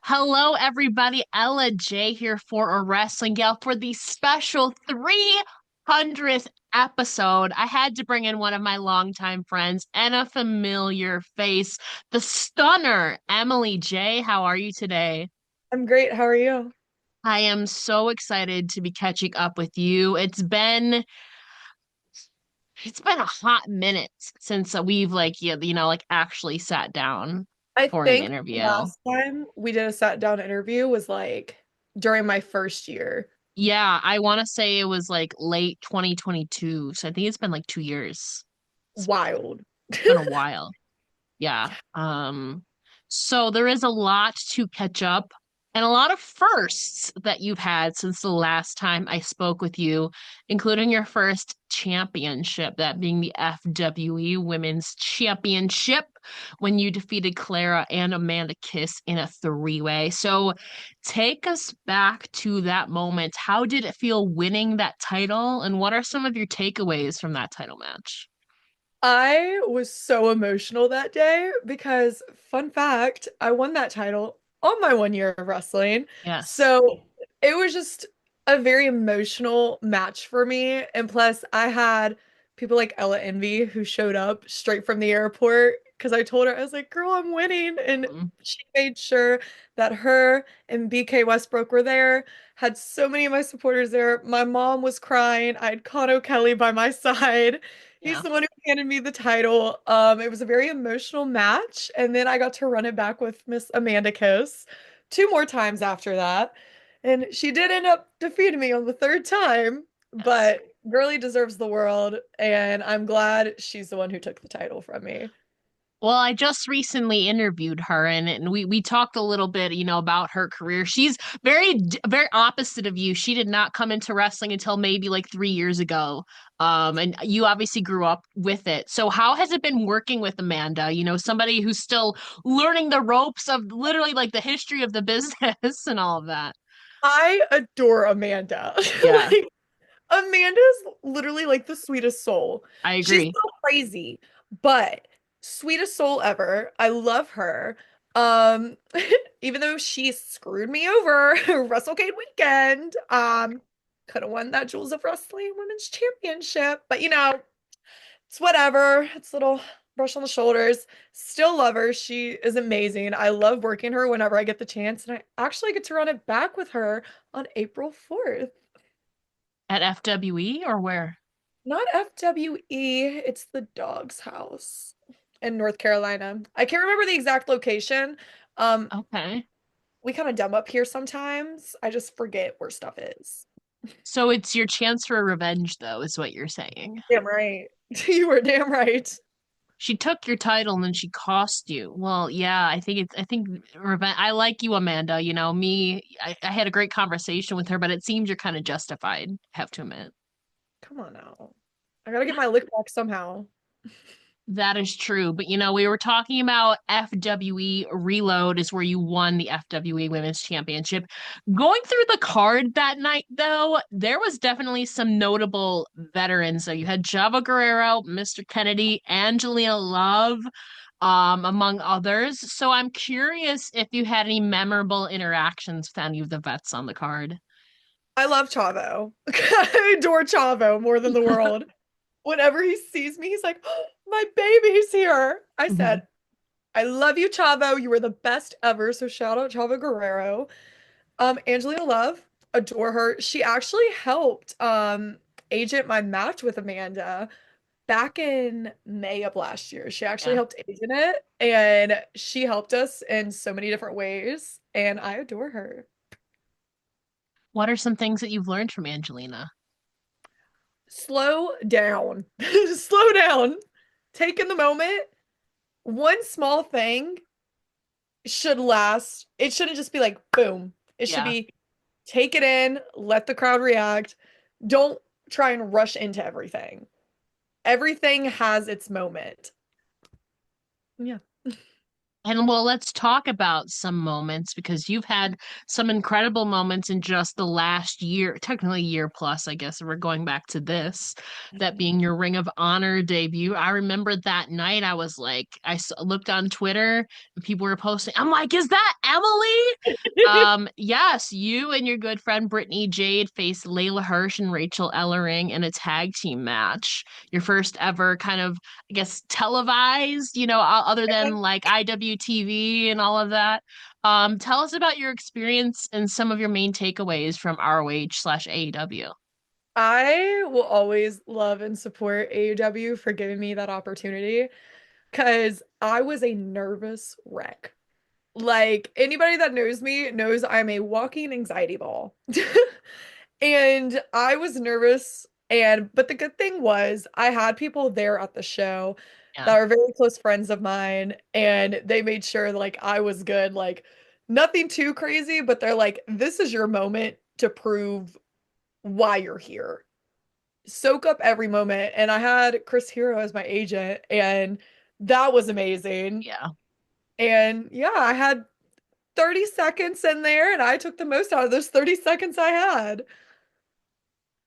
Hello, everybody. Ella J here for a Wrestling Gal for the special 300th episode. I had to bring in one of my longtime friends and a familiar face, the stunner Emily J. How are you today? I'm great. How are you? I am so excited to be catching up with you. It's been a hot minute since we've like actually sat down I for an think the interview. last time we did a sat down interview was like during my first year. Yeah, I want to say it was like late 2022. So I think it's been like 2 years. It's Wild. been a while. Yeah. So there is a lot to catch up and a lot of firsts that you've had since the last time I spoke with you, including your first championship, that being the FWE Women's Championship when you defeated Clara and Amanda Kiss in a three-way. So take us back to that moment. How did it feel winning that title, and what are some of your takeaways from that title match? I was so emotional that day because, fun fact, I won that title on my 1 year of wrestling. Yes. So it was just a very emotional match for me. And plus, I had people like Ella Envy who showed up straight from the airport because I told her, I was like, girl, I'm winning. And Mm, she made sure that her and BK Westbrook were there. Had so many of my supporters there. My mom was crying. I had Conor Kelly by my side. He's yeah. the one who handed me the title. It was a very emotional match, and then I got to run it back with Miss Amanda Kiss two more times after that. And she did end up defeating me on the third time, Yes. but Girlie deserves the world, and I'm glad she's the one who took the title from me. Well, I just recently interviewed her and we talked a little bit, about her career. She's very opposite of you. She did not come into wrestling until maybe like 3 years ago. And you obviously grew up with it. So how has it been working with Amanda? Somebody who's still learning the ropes of literally like the history of the business and all of that. I adore Amanda. Yeah, Like, Amanda's literally like the sweetest soul. I She's agree. so crazy, but sweetest soul ever. I love her. Even though she screwed me over WrestleCade weekend, could have won that Jewels of Wrestling Women's Championship, but it's whatever. It's a little brush on the shoulders. Still love her. She is amazing. I love working her whenever I get the chance, and I actually get to run it back with her on April 4th. At FWE or where? Not FWE, it's the dog's house in North Carolina. I can't remember the exact location. Um, Okay. we kind of dumb up here sometimes. I just forget where stuff is. So it's your chance for revenge, though, is what you're saying. Damn right. You were damn right. She took your title and then she cost you. Well, yeah, I think revenge. I like you, Amanda. I had a great conversation with her, but it seems you're kind of justified, I have to admit. Come on now. I gotta get my lick back somehow. That is true. But we were talking about FWE Reload is where you won the FWE Women's Championship. Going through the card that night, though, there was definitely some notable veterans. So you had Java Guerrero, Mr. Kennedy, Angelina Love, among others. So I'm curious if you had any memorable interactions with any of the vets on the card. I love Chavo. I adore Chavo more than the world. Whenever he sees me, he's like, oh, my baby's here. I Mhm. said, I love you, Chavo. You were the best ever. So shout out Chavo Guerrero. Angelina Love, adore her. She actually helped agent my match with Amanda back in May of last year. She actually Yeah. helped agent it, and she helped us in so many different ways, and I adore her. What are some things that you've learned from Angelina? Slow down. Slow down. Take in the moment. One small thing should last. It shouldn't just be like boom. It should Yeah. be take it in, let the crowd react. Don't try and rush into everything. Everything has its moment. Yeah. And well, let's talk about some moments because you've had some incredible moments in just the last year, technically year plus, I guess, if we're going back to this, that being your Ring of Honor debut. I remember that night I was like, looked on Twitter and people were posting. I'm like, is that Emily? Yes, you and your good friend Brittany Jade faced Layla Hirsch and Rachel Ellering in a tag team match. Your first ever kind of, I guess, televised, other than like IWTV and all of that. Tell us about your experience and some of your main takeaways from ROH/slash AEW. I will always love and support AEW for giving me that opportunity because I was a nervous wreck. Like anybody that knows me knows I'm a walking anxiety ball. And I was nervous but the good thing was I had people there at the show Yeah, that were very close friends of mine and they made sure like I was good, like nothing too crazy, but they're like, this is your moment to prove why you're here. Soak up every moment. And I had Chris Hero as my agent, and that was amazing. yeah. And yeah, I had 30 seconds in there, and I took the most out of those 30 seconds I had.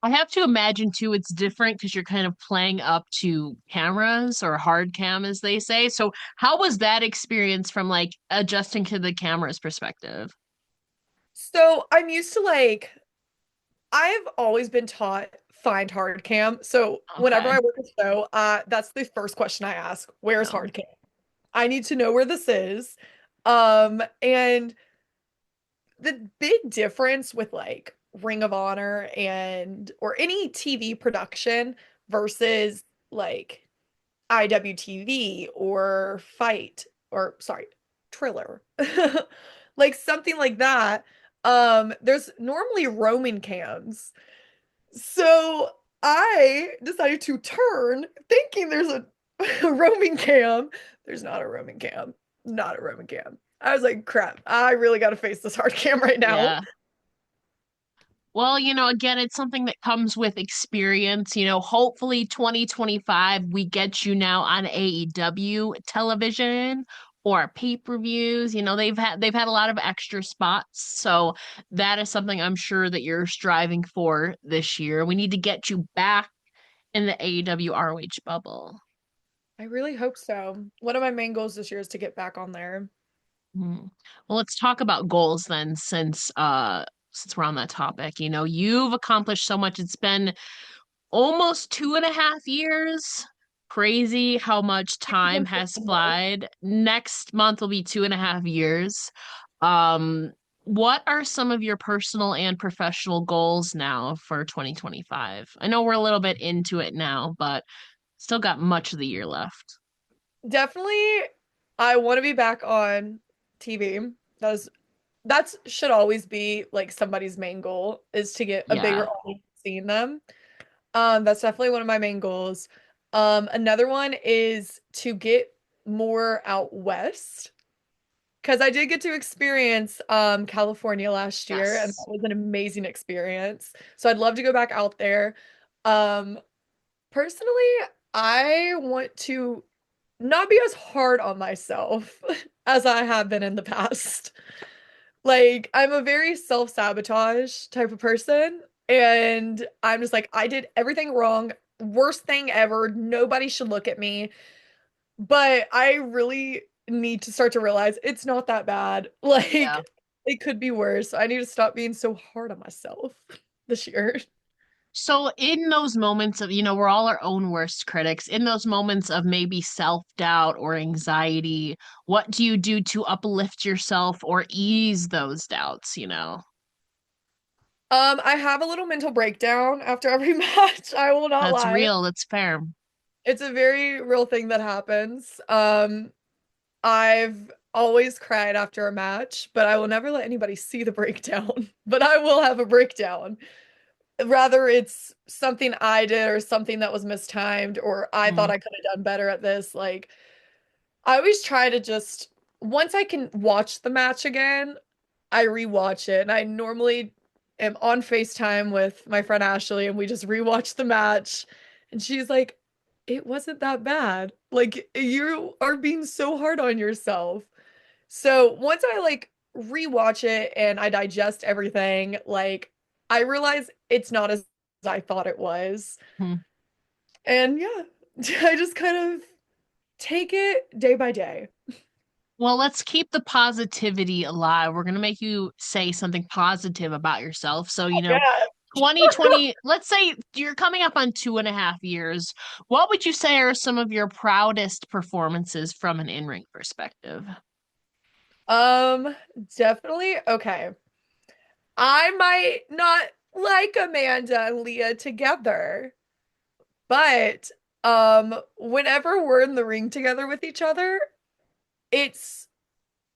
I have to imagine too, it's different because you're kind of playing up to cameras or hard cam, as they say. So, how was that experience from like adjusting to the camera's perspective? So I'm used to like, I've always been taught find hard cam. So whenever Okay. I work a show, that's the first question I ask. Where's Yeah. hard cam? I need to know where this is. And the big difference with like Ring of Honor and or any TV production versus like IWTV or Fight or sorry, Triller. Like something like that. There's normally roaming cams. So I decided to turn thinking there's a, a roaming cam. There's not a roaming cam. Not a roaming cam. I was like, crap, I really got to face this hard cam right now. Yeah. Well, again, it's something that comes with experience. Hopefully 2025 we get you now on AEW television or pay-per-views. They've had a lot of extra spots. So that is something I'm sure that you're striving for this year. We need to get you back in the AEW ROH bubble. I really hope so. One of my main goals this year is to get back on there. Hmm. Well, let's talk about goals then, since we're on that topic. You've accomplished so much. It's been almost 2.5 years. Crazy how much time In has September. flied. Next month will be 2.5 years. Um, what are some of your personal and professional goals now for 2025? I know we're a little bit into it now, but still got much of the year left. Definitely, I want to be back on TV. That's that should always be like somebody's main goal is to get a bigger Yeah. audience seeing them. That's definitely one of my main goals. Another one is to get more out west because I did get to experience California last year, and that Yes. was an amazing experience. So I'd love to go back out there. Um, Personally, I want to not be as hard on myself as I have been in the past. Like, I'm a very self-sabotage type of person, and I'm just like, I did everything wrong, worst thing ever. Nobody should look at me. But I really need to start to realize it's not that bad. Yeah. Like, it could be worse. I need to stop being so hard on myself this year. So, in those moments of, we're all our own worst critics, in those moments of maybe self-doubt or anxiety, what do you do to uplift yourself or ease those doubts? I have a little mental breakdown after every match. I will not That's lie. real, that's fair. It's a very real thing that happens. I've always cried after a match, but I will never let anybody see the breakdown. But I will have a breakdown. Rather it's something I did or something that was mistimed or I thought Mm, I could have done better at this. Like I always try to just once I can watch the match again, I rewatch it. And I normally am on FaceTime with my friend Ashley and we just rewatch the match. And she's like, it wasn't that bad. Like you are being so hard on yourself. So once I like rewatch it and I digest everything, like I realize it's not as I thought it was. Hmm. And yeah, I just kind of take it day by day. Well, let's keep the positivity alive. We're gonna make you say something positive about yourself. So, Yeah. 2020, let's say you're coming up on 2.5 years. What would you say are some of your proudest performances from an in-ring perspective? Um, Definitely. Okay. I might not like Amanda and Leah together, but whenever we're in the ring together with each other, it's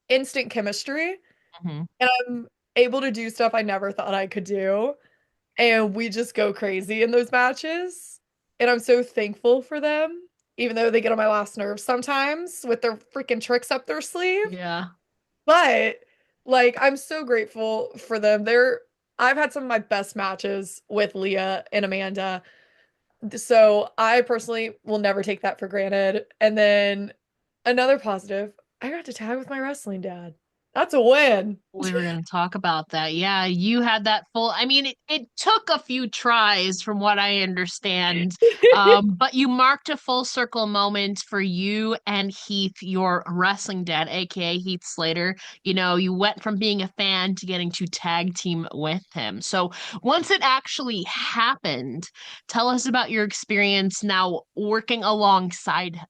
instant chemistry Hmm. and I'm able to do stuff I never thought I could do. And we just go crazy in those matches. And I'm so thankful for them, even though they get on my last nerves sometimes with their freaking tricks up their sleeve. Yeah. But like I'm so grateful for them. I've had some of my best matches with Leah and Amanda. So I personally will never take that for granted. And then another positive, I got to tag with my wrestling dad. That's a win. We were going to talk about that. Yeah, you had that full. I mean, it took a few tries from what I understand, but you marked a full circle moment for you and Heath, your wrestling dad, aka Heath Slater. You went from being a fan to getting to tag team with him. So once it actually happened, tell us about your experience now working alongside him.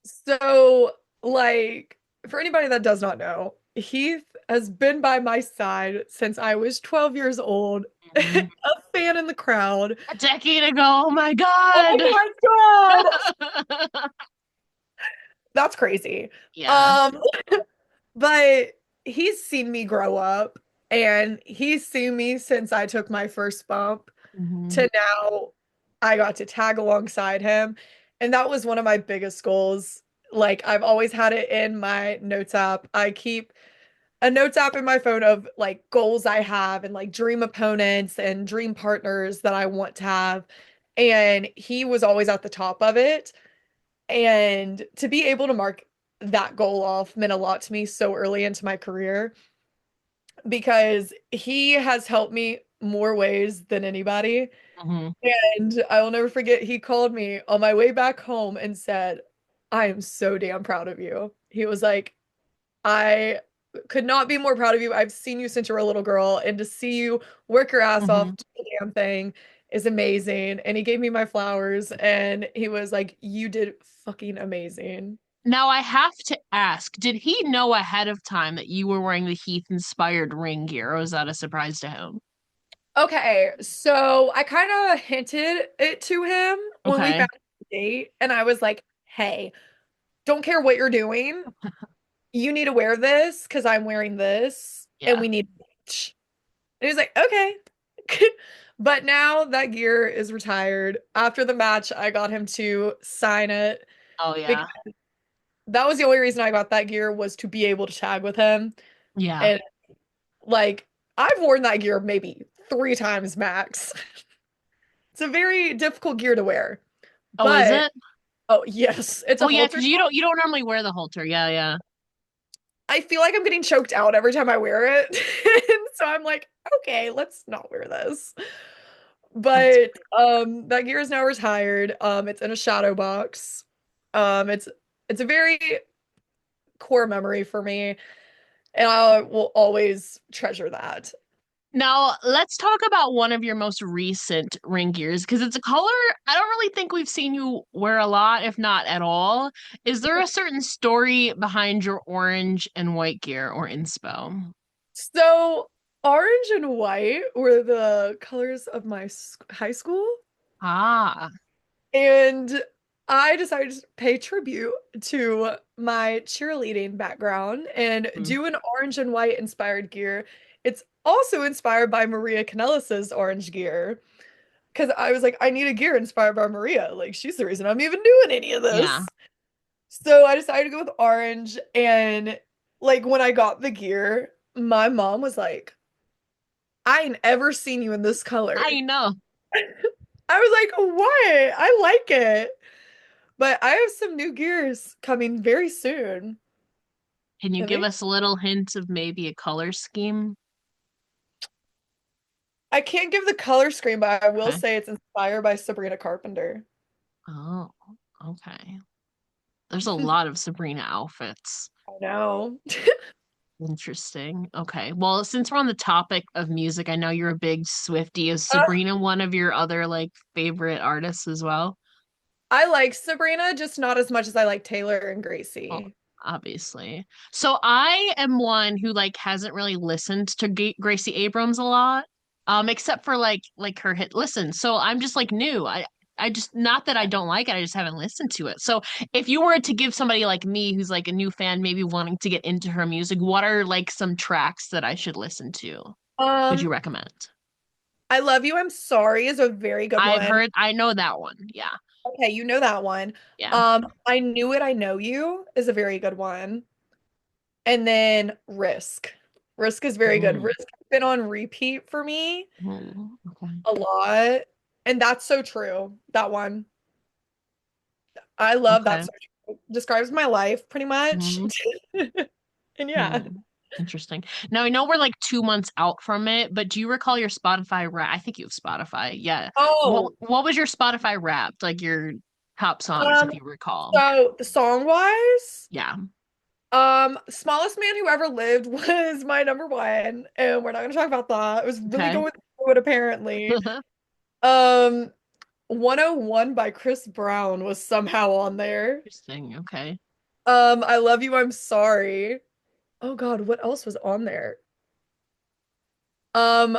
So, like, for anybody that does not know, Heath has been by my side since I was 12 years old, a Mhm. fan in the crowd. A decade ago. Oh my Oh God. my God! That's crazy. Yeah. Um, but he's seen me grow up and he's seen me since I took my first bump Hmm. to now I got to tag alongside him. And that was one of my biggest goals. Like I've always had it in my notes app. I keep a notes app in my phone of like goals I have and like dream opponents and dream partners that I want to have. And he was always at the top of it. And to be able to mark that goal off meant a lot to me so early into my career because he has helped me more ways than anybody. Hmm. And I will never forget, he called me on my way back home and said, I am so damn proud of you. He was like, I could not be more proud of you. I've seen you since you were a little girl, and to see you work your ass Hmm. off to do the damn thing is amazing. And he gave me my flowers, and he was like, you did fucking amazing. Now I have to ask, did he know ahead of time that you were wearing the Heath inspired ring gear, or was that a surprise to him? Okay, so I kind of hinted it to him when we Okay. found a date, and I was like, hey, don't care what you're doing. You need to wear this because I'm wearing this, and Yeah. we need to match. And he was like, okay. But now that gear is retired. After the match, I got him to sign it Oh because yeah. that was the only reason I got that gear was to be able to tag with him. Yeah. And like, I've worn that gear maybe 3 times max. It's a very difficult gear to wear. Oh, is But it? oh yes, it's a Oh yeah, halter. because you don't normally wear the halter. Yeah, yeah. I feel like I'm getting choked out every time I wear it. And so I'm like, okay, let's not wear this. That's But that gear is now retired. It's in a shadow box. It's a very core memory for me, and I will always treasure that. Now, let's talk about one of your most recent ring gears because it's a color I don't really think we've seen you wear a lot, if not at all. Is there a certain story behind your orange and white gear or inspo? So orange and white were the colors of my high school. Ah. And I decided to pay tribute to my cheerleading background and Hmm. do an orange and white inspired gear. It's also inspired by Maria Kanellis's orange gear because I was like, I need a gear inspired by Maria. Like, she's the reason I'm even doing any of Yeah. this. So I decided to go with orange. And like, when I got the gear, my mom was like, I ain't ever seen you in this I color. know. I was like, what? I like it. But I have some new gears coming very soon. Can you I give think us a little hint of maybe a color scheme? I can't give the color screen, but I will Okay. say it's inspired by Sabrina Carpenter. Oh, okay. There's a lot of Sabrina outfits. I know. Interesting. Okay. Well, since we're on the topic of music, I know you're a big Swiftie. Is Uh, Sabrina one of your other like favorite artists as well? I like Sabrina, just not as much as I like Taylor and Well, Gracie. obviously. So I am one who like hasn't really listened to Gracie Abrams a lot, except for like her hit listen. So I'm just like new. I just not that I don't like it, I just haven't listened to it. So if you were to give somebody like me who's like a new fan, maybe wanting to get into her music, what are like some tracks that I should listen to? Would you Um, recommend? I Love You, I'm Sorry is a very good I've one. heard, I know that one. Yeah, Okay, you know that one. yeah. I Knew It, I Know You is a very good one. And then Risk. Risk is very good. Mm, Risk has been on repeat for me okay. a lot. And that's so true. That one. I love that Okay. so true. Describes my life pretty much. Mm, And yeah. mm. Interesting. Now I know we're like 2 months out from it, but do you recall your Spotify rap? I think you have Spotify. Yeah. Oh, What was your Spotify Wrapped? Like your top songs, if um, you recall. so the song wise, Yeah. Smallest Man Who Ever Lived was my number one, and we're not gonna talk about that. It was really Okay. going through it apparently. Um, 101 by Chris Brown was somehow on there. Interesting. Okay. I Love You, I'm Sorry. Oh God, what else was on there? Um,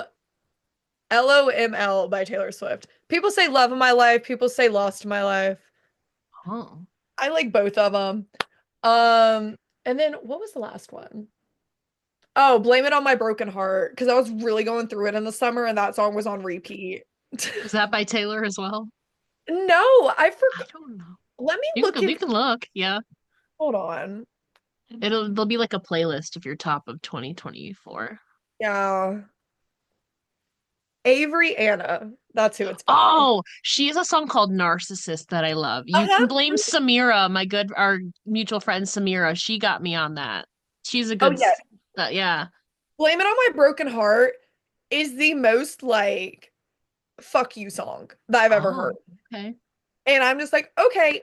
LOML by Taylor Swift. People say Love of My Life, people say Lost of My Life. Oh. I like both of them. Um, and then what was the last one? Oh, Blame It on My Broken Heart, because I was really going through it in the summer and that song was on repeat. Was that by Taylor as well? No, I I forgot. don't know. Let me look You into. can look. Yeah. Hold on. There'll be like a playlist of your top of 2024. Yeah. Avery Anna. That's who it's by. Oh, she has a song called Narcissist that I love. You can Uh-huh. blame Samira, our mutual friend Samira. She got me on that. She's a Oh good, yeah. yeah. Blame It on My Broken Heart is the most like fuck you song that I've ever heard. Oh, okay. And I'm just like, okay,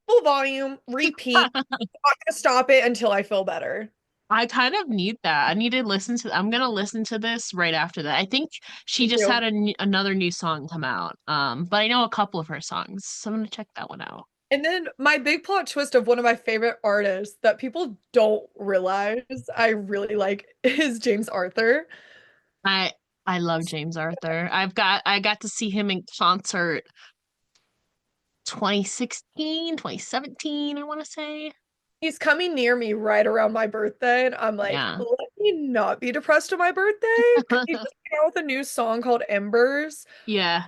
full volume, repeat. Not gonna stop it until I feel better. I kind of need that. I need to listen to, I'm gonna listen to this right after that. I think she Me just too. had another new song come out. But I know a couple of her songs, so I'm gonna check that one out. And then my big plot twist of one of my favorite artists that people don't realize I really like is James Arthur. I I love James Arthur. I got to see him in concert 2016, 2017. I want to say. He's coming near me right around my birthday, and I'm like, Yeah. let me not be depressed on my birthday. 'Cause he just came out with a new song called Embers. Yeah.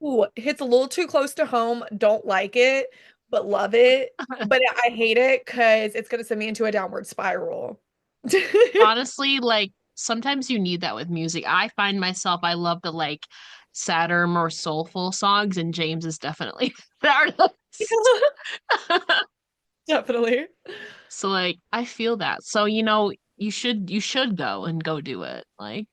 Ooh, hits a little too close to home. Don't like it, but love it. But I hate it because it's gonna send me into a downward spiral. Honestly, like sometimes you need that with music. I find myself I love the like sadder, more soulful songs, and James is definitely the artist. Definitely. So like I feel that. So you should go and go do it. Like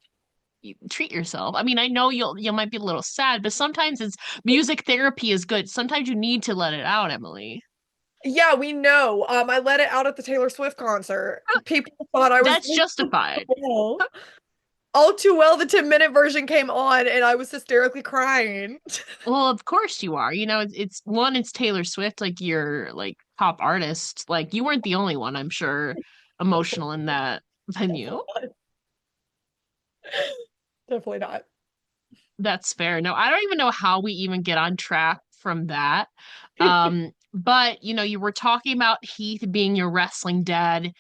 you treat yourself. I mean, I know you might be a little sad, but sometimes it's music therapy is good. Sometimes you need to let it out, Emily. Yeah, we know. I let it out at the Taylor Swift concert. People thought I was That's justified. all too well. The 10-minute version came on, and I was hysterically crying. Well, of course you are. It's one, it's Taylor Swift, like your like top artist. Like you weren't the only one, I'm sure, emotional in that venue. Definitely not. That's fair. No, I don't even know how we even get on track from that. But you were talking about Heath being your wrestling dad,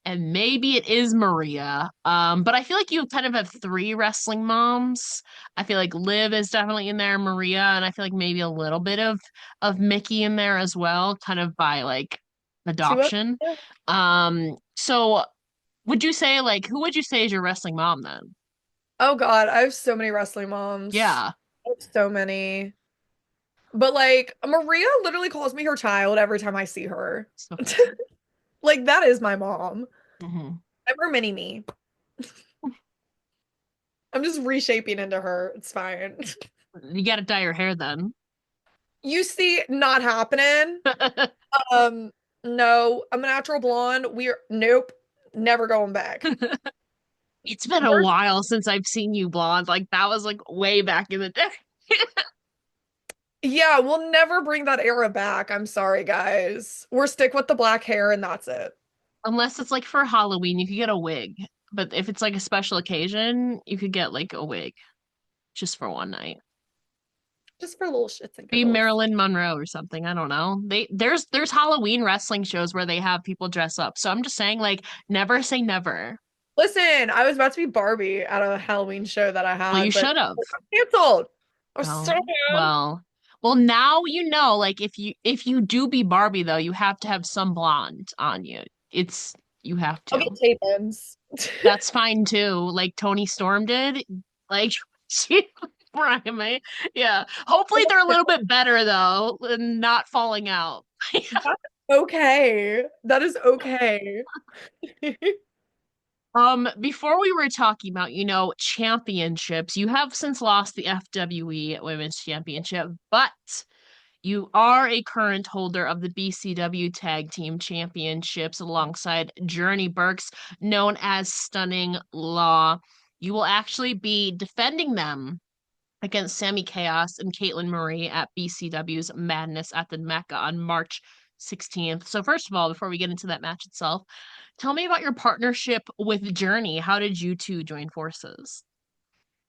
and maybe it is Maria. But I feel like you kind of have three wrestling moms. I feel like Liv is definitely in there, Maria, and I feel like maybe a little bit of Mickey in there as well, kind of by like Two up. adoption. Yeah. So would you say like who would you say is your wrestling mom then? Oh God, I have so many wrestling moms. Yeah. I have so many. But like Maria literally calls me her child every time I see her. So cute. Like that is my mom. Hmm. I'm her mini me. I'm just reshaping into her. It's fine. You got to dye your hair then. You see, not happening. Um, no, I'm a natural blonde. We're nope, never going back. It's been a We're while since I've seen you blonde. Like that was like way back in the day. yeah, we'll never bring that era back. I'm sorry, guys. We're stick with the black hair and that's it. Unless it's like for Halloween, you could get a wig. But if it's like a special occasion, you could get like a wig just for one night. Just for little shits and Be giggles. Marilyn Monroe or something. I don't know. There's Halloween wrestling shows where they have people dress up. So I'm just saying, like, never say never. Listen, I was about to be Barbie at a Halloween show that I Well, you had, but should have. canceled. I was so Oh, mad. well, now you know, like if you do be Barbie though, you have to have some blonde on you. It's you have I'll get to. tape-ins. That's fine too. Like Tony Storm did. Like she Brian May. Yeah. Hopefully they're a little bit better though and not falling out. That's okay. That is okay. Before we were talking about, championships, you have since lost the FWE Women's Championship, but you are a current holder of the BCW Tag Team Championships alongside Journey Burks, known as Stunning Law. You will actually be defending them against Sammy Chaos and Caitlin Marie at BCW's Madness at the Mecca on March 16th. So, first of all, before we get into that match itself, tell me about your partnership with Journey. How did you two join forces?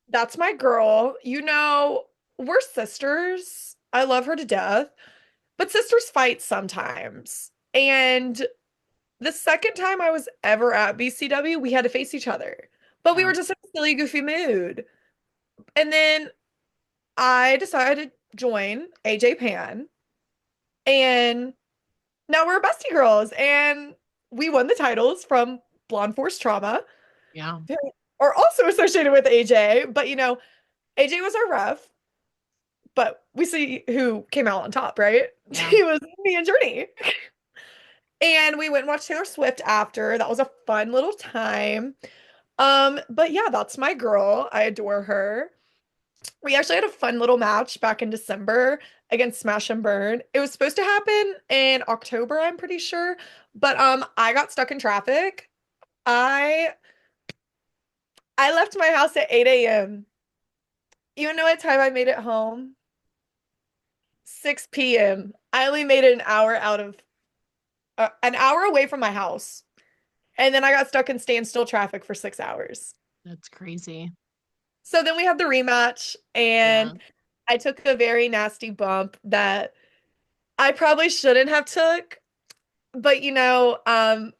That's my girl. We're sisters. I love her to death, but sisters fight sometimes. And the second time I was ever at BCW, we had to face each other, but we Yeah. were just in a silly, goofy mood. And then I decided to join AJ Pan, and now we're bestie girls, and we won the titles from Blonde Force Trauma, Yeah. who are also associated with AJ. But AJ was our ref, but we see who came out on top, right? Yeah. He was me and Journey. And we went and watched Taylor Swift after. That was a fun little time. But yeah, that's my girl. I adore her. We actually had a fun little match back in December against Smash and Burn. It was supposed to happen in October, I'm pretty sure, but I got stuck in traffic. I I left my house at 8 a.m. You know what time I made it home? 6 p.m. I only made it an hour away from my house. And then I got stuck in standstill traffic for 6 hours. That's crazy. So then we had the rematch, Yeah. and I took a very nasty bump that I probably shouldn't have took, but I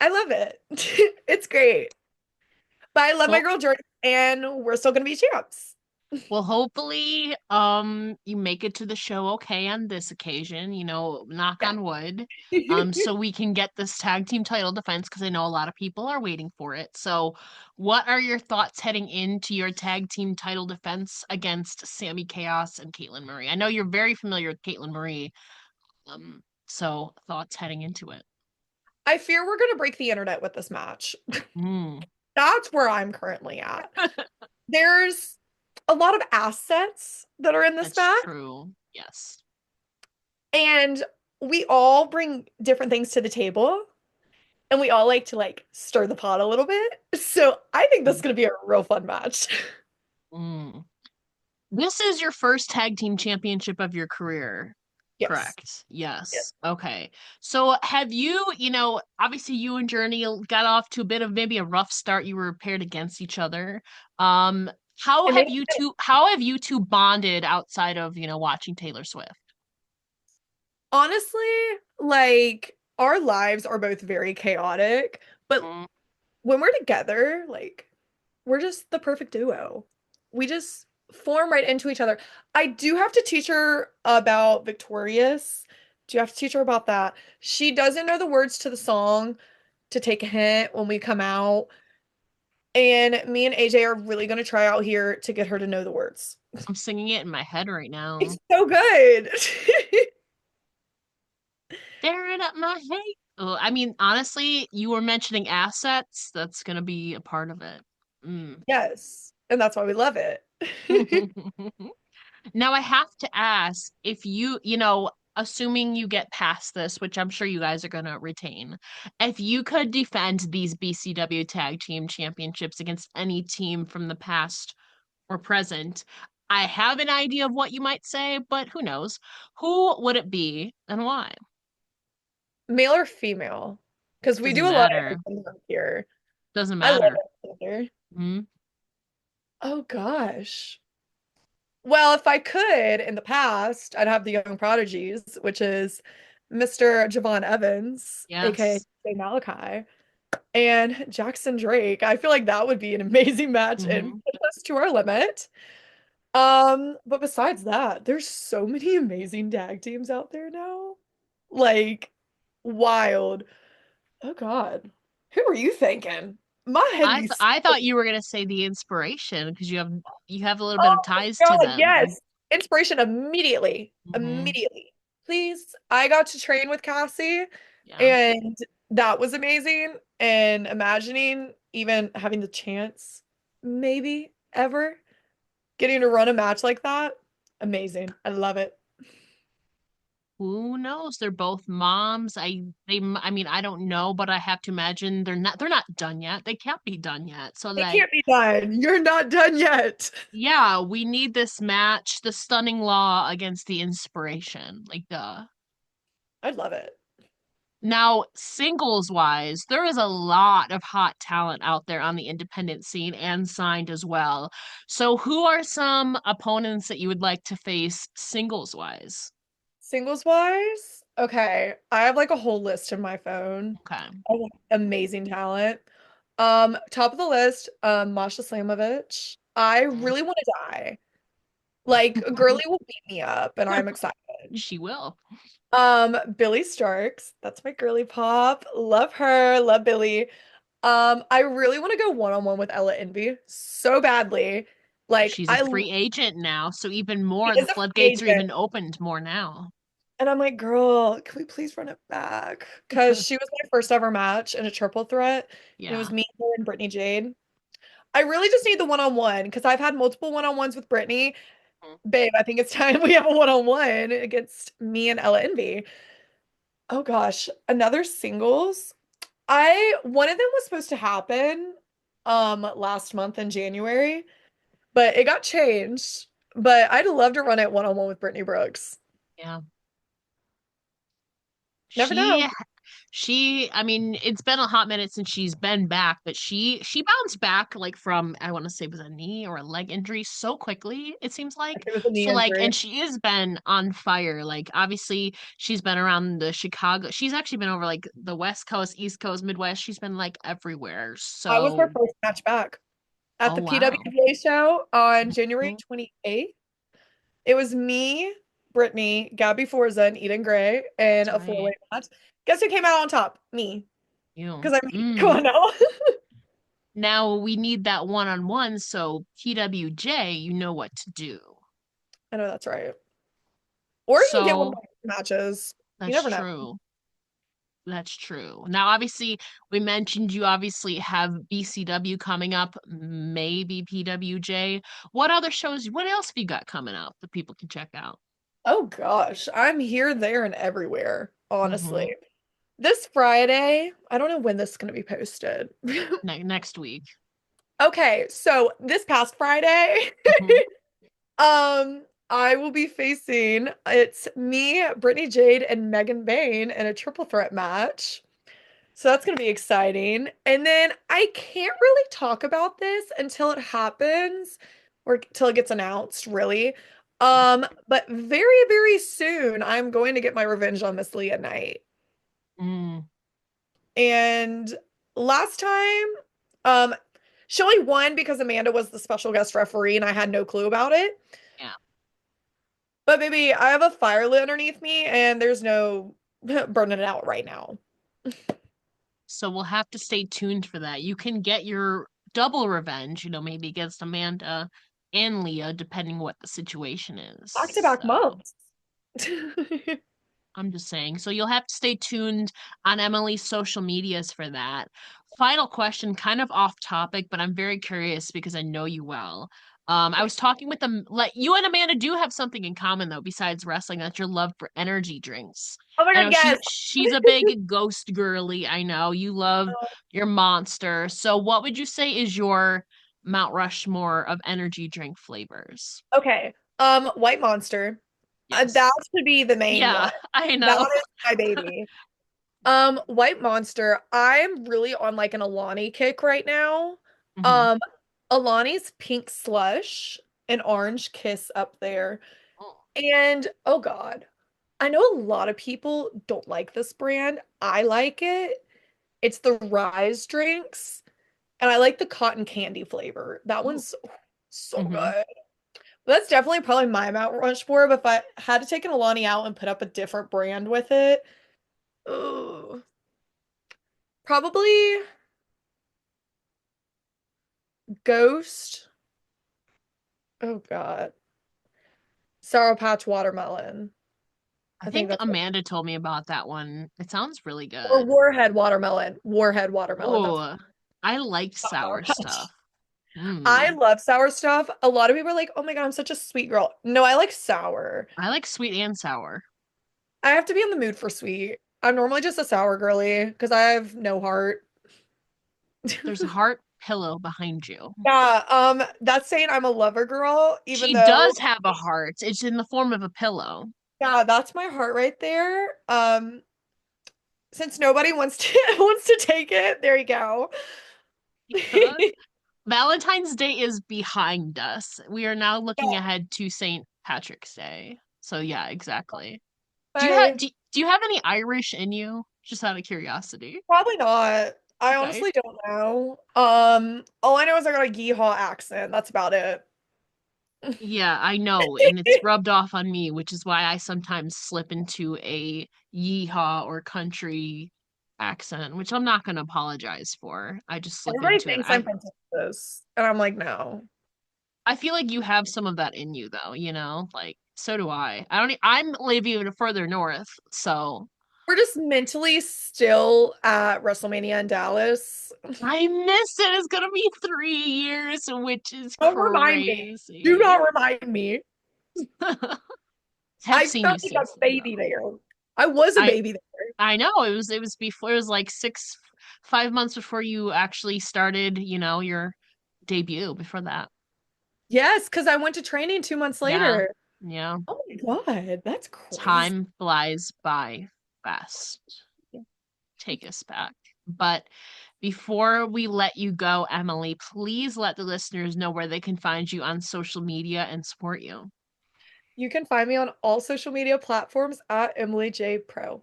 love it. It's great. But I love my Well, girl Jordan, and we're still gonna be champs. Well, hopefully, you make it to the show okay on this occasion, knock Yeah. on wood. So we can get this tag team title defense because I know a lot of people are waiting for it. So, what are your thoughts heading into your tag team title defense against Sammy Chaos and Caitlin Marie? I know you're very familiar with Caitlin Marie. So thoughts heading into it. I fear we're gonna break the internet with this match. Mm, That's where I'm currently at. There's a lot of assets that are in this that's match, true. Yes. and we all bring different things to the table, and we all like to stir the pot a little bit. So I think this is gonna be a real fun match. Mm. This is your first tag team championship of your career, Yes. correct? Yes. Yes. Okay. So have you, obviously you and Journey got off to a bit of maybe a rough start. You were paired against each other. Um, how And have they you two bonded outside of, watching Taylor Swift? honestly, our lives are both very chaotic, but Mm, when we're together, we're just the perfect duo. We just form right into each other. I do have to teach her about Victorious. Do you have to teach her about that? She doesn't know the words to the song to take a hint when we come out. And me and AJ are really going to try out here to get her to know the words. I'm singing it in my head right It's now. so good. Staring up my head. I mean, honestly, you were mentioning assets. That's gonna be a part of it. Mm. Yes. And that's why we love it. Now I have to ask if assuming you get past this, which I'm sure you guys are gonna retain, if you could defend these BCW Tag Team Championships against any team from the past or present, I have an idea of what you might say, but who knows? Who would it be and why? Male or female? Because we Doesn't do a lot matter. of everything here. Doesn't I love matter. it. Heather. Hmm. Oh gosh. Well, if I could in the past, I'd have the Young Prodigies, which is Mr. Javon Evans, aka Yes. Malachi, and Jackson Drake. I feel like that would be an amazing match and Hmm. push us to our limit. But besides that, there's so many amazing tag teams out there now. Like, wild. Oh God. Who were you thinking? My head be I spinning. thought you were gonna say the inspiration because you have a little bit of Oh ties my to God, them. yes. Inspiration immediately. Hmm. Immediately. Please. I got to train with Cassie Yeah. and that was amazing. And imagining even having the chance, maybe ever, getting to run a match like that, amazing. I love it. Who knows? They're both moms. I mean, I don't know, but I have to imagine they're not done yet. They can't be done yet. So It like, can't be done. You're not done yet. yeah, we need this match, the stunning law against the inspiration. Like, duh. I'd love it. Now, singles wise, there is a lot of hot talent out there on the independent scene and signed as well. So, who are some opponents that you would like to face singles wise? Singles wise, okay. I have like a whole list in my phone Okay. of like, amazing talent. Top of the list, Masha Slamovich. I really want to die. Like, Girly will beat me up, and I'm excited. She will. Billy Starks. That's my girly pop. Love her. Love Billy. I really want to go one-on-one with Ella Envy so badly. Like, She's a free agent now, so even she more, the is a free floodgates are agent. even opened more now. And I'm like, girl, can we please run it back? Because she was my first ever match in a triple threat. And it was Yeah. me, her, and Brittany Jade. I really just need the one-on-one because I've had multiple one-on-ones with Brittany. Babe, I think it's time we have a one-on-one against me and Ella Envy. Oh gosh, another singles. One of them was supposed to happen last month in January, but it got changed. But I'd love to run it one-on-one with Brittany Brooks. Yeah. Never know. I mean, it's been a hot minute since she's been back, but she bounced back like from, I want to say, it was a knee or a leg injury so quickly, it seems like. It was a knee So like, injury. and she has been on fire. Like obviously she's been around the Chicago. She's actually been over like the West Coast, East Coast, Midwest. She's been like everywhere. I was her So, first match back at oh the wow. PWA show on January Mhm. 28th. It was me, Brittany, Gabby Forza, and Eden Gray in That's a right. four-way match. Guess who came out on top? Me. You. Because I'm me. Come Mm. on now. Now we need that one-on-one, so PWJ, you know what to do. I know that's right. Or you can get one of So my matches. You that's never know. true. That's true. Now, obviously, we mentioned you obviously have BCW coming up, maybe PWJ. What other shows, what else have you got coming up that people can check out? Oh gosh, I'm here, there, and everywhere, Mm-hmm. honestly. This Friday, I don't know when this is going to be posted. Next week. Okay, so this past Friday, Hmm. I will be facing it's me, Brittany Jade, and Megan Bain in a triple threat match. So that's gonna be exciting. And then I can't really talk about this until it happens or till it gets announced, really. But very, very soon I'm going to get my revenge on Miss Leah Knight. Mm, And last time, um, she only won because Amanda was the special guest referee and I had no clue about it. yeah. But baby, I have a fire lit underneath me and there's no burning it out right now. So we'll have to stay tuned for that. You can get your double revenge, maybe against Amanda and Leah, depending what the situation is. Back to back So months. I'm just saying. So you'll have to stay tuned on Emily's social medias for that. Final question, kind of off topic, but I'm very curious because I know you well. I was talking with them. Like you and Amanda do have something in common though, besides wrestling. That's your love for energy drinks. Oh my I God, know yes. she's a big ghost girly. I know you love your Monster. So what would you say is your Mount Rushmore of energy drink flavors? Okay. White Monster. That Yes. should be the main one. Yeah, I That know. is my baby. White Monster. I'm really on like an Alani kick right now. Hmm. Um, Alani's Pink Slush and Orange Kiss up there. And oh God, I know a lot of people don't like this brand. I like it. It's the Rise drinks, and I like the cotton candy flavor. That one's so Hmm. good. That's definitely probably my Mount Rushmore, but if I had to take an Alani out and put up a different brand with it, ooh, probably Ghost. Oh God. Sour Patch Watermelon. I I think think that's it. Amanda told me about that one. It sounds really Or good. Warhead Watermelon. Warhead Watermelon. That's Oh, I like not Sour sour Patch. stuff. I Mm. love sour stuff. A lot of people are like, oh my God, I'm such a sweet girl. No, I like sour. I like sweet and sour. I have to be in the mood for sweet. I'm normally just a sour girly because I have no heart. There's a heart pillow behind you. Yeah, that's saying I'm a lover girl, even She though, does have a heart. It's in the form of a pillow. yeah, that's my heart right there. Since nobody wants to wants to take it, there you go. Valentine's Day is behind us. We are now looking Yeah, ahead to St. Patrick's Day. So yeah, exactly. I Do you have any Irish in you? Just out of curiosity. probably not. I Okay. honestly don't know. All I know is I got a yeehaw accent. That's about it. Yeah, I know, and it's rubbed off on me, which is why I sometimes slip into a yeehaw or country accent, which I'm not going to apologize for. I just slip Everybody into it. thinks I'm from Texas, and I'm like, no. I feel like you have some of that in you though, you know? Like so do I. I don't I'm live even further north, so We're just mentally still at WrestleMania in Dallas. I miss it. It's gonna be 3 years, which is Don't remind me. Do crazy. not remind me. Have I seen you felt like a since then baby though. there. I was a I baby there. I know it was before it was like 5 months before you actually started, your debut before that. Yes, because I went to training 2 months Yeah. later. Yeah. Oh my God, that's crazy. Time flies by fast. Take us back. But before we let you go, Emily, please let the listeners know where they can find you on social media and support you. You can find me on all social media platforms at Emily J Pro.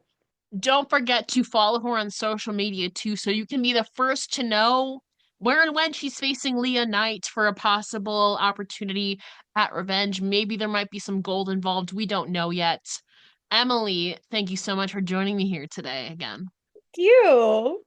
Don't forget to follow her on social media too, so you can be the first to know where and when she's facing Leah Knight for a possible opportunity at Revenge. Maybe there might be some gold involved. We don't know yet. Emily, thank you so much for joining me here today again. You.